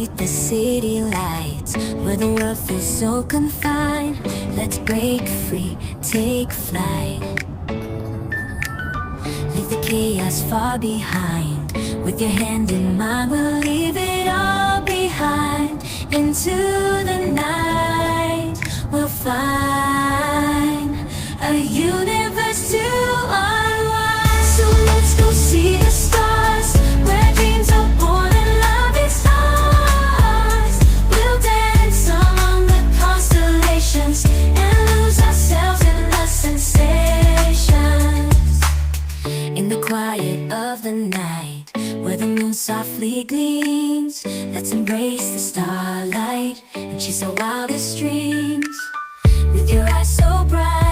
beneath the city lights, where the world feels so confined. Let's break free, take flight. Leave the chaos far behind. With your hand in mine, we'll leave it all behind. Into the night, we'll find a universe to unwind. So let's go see the stars, where dreams are born and love is ours. We'll dance among the constellations and lose ourselves in the sensations. In the quiet of the night, where the moon softly gleams, let's embrace the starlight and chase our wildest dreams. With your eyes so bright,